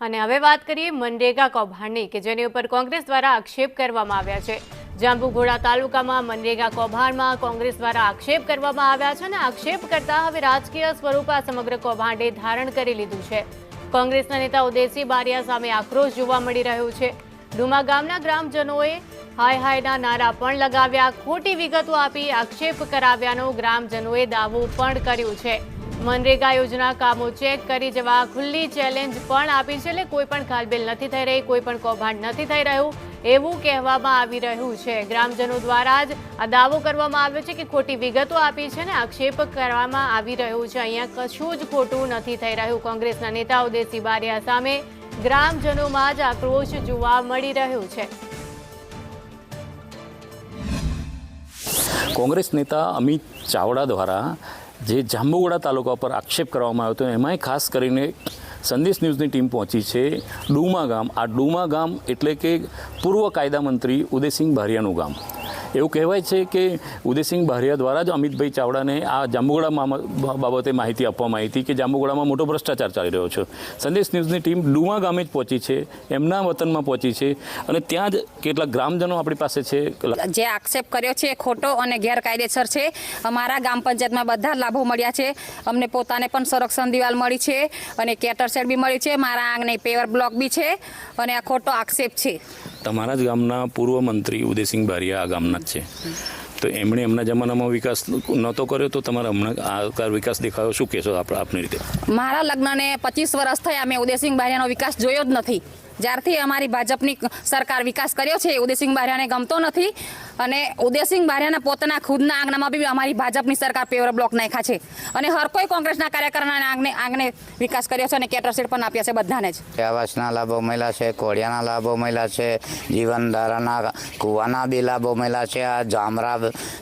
અને હવે વાત કરીએ મનરેગા કૌભાંડની કે જેની ઉપર કોંગ્રેસ દ્વારા આક્ષેપ કરવામાં આવ્યા છે। જાંબુઘોડા તાલુકામાં મનરેગા કૌભાંડમાં કોંગ્રેસ દ્વારા આક્ષેપ કરવામાં આવ્યા છે અને આક્ષેપ કરતા હવે રાજકીય સ્વરૂપ આ સમગ્ર કૌભાંડે ધારણ કરી લીધું છે। કોંગ્રેસના નેતા ઉદયસિંહ બારિયા સામે આક્રોશ જોવા મળી રહ્યો છે। ડુમા ગામના ગ્રામજનોએ હાય હાયના નારા પણ લગાવ્યા, ખોટી વિગતો આપી આક્ષેપ કરાવ્યાનો ગ્રામજનોએ દાવો પણ કર્યો છે। મનરેગા યોજના કામો ચેક કરી જવા ખુલ્લી ચેલેન્જ પણ આપી છે। એટલે કોઈ પણ ખાલબેલ નથી થઈ રહી, કોઈ પણ કૌભાંડ નથી થઈ રહ્યું એવું કહેવામાં આવી રહ્યું છે। ગ્રામજનો દ્વારા જ આ દાવો કરવામાં આવ્યો છે કે ખોટી વિગતો આપી છે ને આક્ષેપ કરવામાં આવી રહ્યો છે। અહીંયા કશું જ ખોટું નથી થઈ રહ્યું। કોંગ્રેસના નેતા ઉદયસિંહ બારિયા સામે ગ્રામજનોમાં જ આક્રોશ જોવા મળી રહ્યો છે। કોંગ્રેસ નેતા અમિત ચાવડા દ્વારા જે જાંબુઘોડા તાલુકા પર આક્ષેપ કરવામાં આવ્યો હતો એમાંય ખાસ કરીને સંદેશ ન્યૂઝની ટીમ પહોંચી છે ડુમા ગામ। આ ડુમા ગામ એટલે કે પૂર્વ કાયદા મંત્રી ઉદયસિંહ બારિયાનું ગામ। એવું કહેવાય છે કે ઉદયસિંહ બારિયા દ્વારા જ અમિતભાઈ ચાવડાને આ જાંબુઘોડા બાબતે માહિતી આપવામાં આવી હતી કે જાંબુઘોડામાં મોટો ભ્રષ્ટાચાર ચાલી રહ્યો છે। સંદેશ ન્યૂઝની ટીમ ડુમા ગામે જ પહોંચી છે, એમના વતનમાં પહોંચી છે અને ત્યાં જ કેટલાક ગ્રામજનો આપણી પાસે છે। જે આક્ષેપ કર્યો છે ખોટો અને ગેરકાયદેસર છે। અમારા ગ્રામ પંચાયતમાં બધા લાભો મળ્યા છે। અમને પોતાને પણ સંરક્ષણ દિવાલ મળી છે અને કેટર શેડ બી મળી છે। મારા આંગણે પેવર બ્લોક બી છે અને આ ખોટો આક્ષેપ છે। તમારા જ ગામના પૂર્વ મંત્રી ઉદયસિંહ બારિયા આ ગામના જ છે, તો એમણે એમના જમાનામાં વિકાસ નહોતો કર્યો, તો તમારા હમણાં આ વિકાસ દેખાયો, શું કહેશો આપની રીતે? મારા લગ્નને 25 વર્ષ થયા, મેં ઉદયસિંહ બારિયાનો વિકાસ જોયો જ નથી। જ્યારથી અમારી ભાજપની સરકાર વિકાસ કર્યો છે ઉદયસિંહ બારિયાને ગમતો નથી અને ઉદયસિંહ બારિયાના પોતાના ખુદના આંગણામાં બી અમારી ભાજપની સરકાર પેવર બ્લોક નાખ્યા છે અને હર કોઈ કોંગ્રેસના કાર્યકરના આંગણે વિકાસ કર્યો છે અને કેટર શેડ પણ આપ્યા છે બધાને જ। આવાસના લાભો મળ્યા છે, કોળિયાના લાભો મળ્યા છે, જીવનધારાના કૂવાના બી લાભો મળ્યા છે, આ જામરા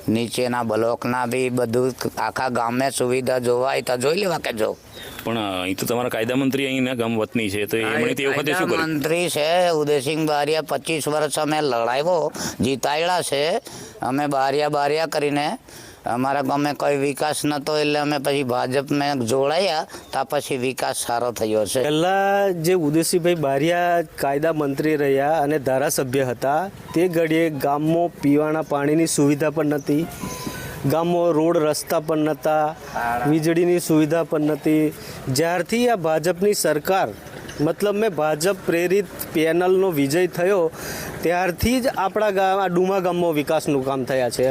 નીચેના બ્લોકના બી બધું આખા ગામે સુવિધા જોવાય તો જોઈ લેવા કે જો। પણ અહીં તો તમારા કાયદા મંત્રી અહીંના ગામ વતની છે, તો એમણે તે વખતે શું કર્યું? મંત્રી છે ઉદયસિંહ બારિયા, 25 વર્ષ અમે લડાવ્યો, જીતાડ્યા છે અમે બારિયા કરીને। અમારા ગામે કોઈ વિકાસ નહોતો એટલે અમે પછી ભાજપમાં જોડાયા, તો પછી વિકાસ સારો થયો છે। પહેલાં જે ઉદયસિંહભાઈ બારિયા કાયદા મંત્રી રહ્યા અને ધારાસભ્ય હતા તે ઘડીએ ગામમાં પીવાના પાણીની સુવિધા પણ નથી, ગામમાં રોડ રસ્તા પણ નહોતા, વીજળીની સુવિધા પણ નથી। જ્યારથી આ ભાજપની સરકાર મતલબ મેં ભાજપ પ્રેરિત પેનલનો વિજય થયો ત્યારથી જ આપણા ગામ આ ડુમા ગામમાં વિકાસનું કામ થયા છે।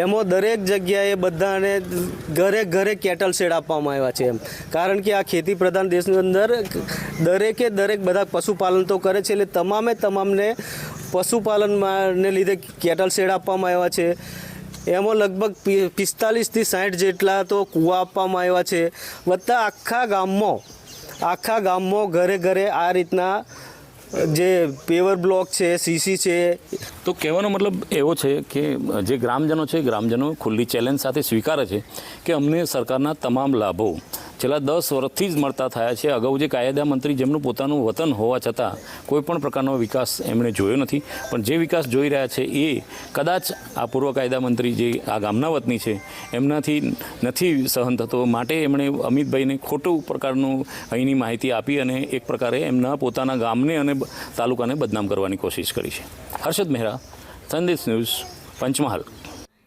એમાં દરેક જગ્યાએ બધાને ઘરે ઘરે કેટલ શેડ આપવામાં આવ્યા છે કારણ કે આ ખેતી પ્રધાન દેશની અંદર દરેકે બધા પશુપાલન તો કરે છે, એટલે તમામને પશુપાલનને લીધે કેટલ શેડ આપવામાં આવ્યા છે। એમાં લગભગ 45 થી 60 જેટલા તો કૂવા આપવામાં આવ્યા છે। વત્તા આખા ગામમાં ઘરે આ રીતના જે પેવર બ્લોક છે, સીસી છે। તો કહેવાનો મતલબ એવો છે કે જે ગ્રામજનો છે, ગ્રામજનો ખુલ્લી ચેલેન્જ સાથે સ્વીકારે છે કે અમને સરકારના તમામ લાભો છેલ્લા 10 વર્ષથી જ મળતા થયા છે। અગાઉ જે કાયદા મંત્રી જેમનું પોતાનું વતન હોવા છતાં કોઈ પણ પ્રકારનો વિકાસ એમણે જોયો નથી, પણ જે વિકાસ જોઈ રહ્યા છે એ કદાચ આ પૂર્વ કાયદા મંત્રી જે આ ગામના વતની છે એમનાથી નથી સહન થતો, માટે એમણે અમિતભાઈને ખોટું પ્રકારનું અહીંની માહિતી આપી અને એક પ્રકારે એમના પોતાના ગામને અને તાલુકાને બદનામ કરવાની કોશિશ કરી છે। હર્ષદ મહેરા, સંદેશ ન્યૂઝ, પંચમહાલ।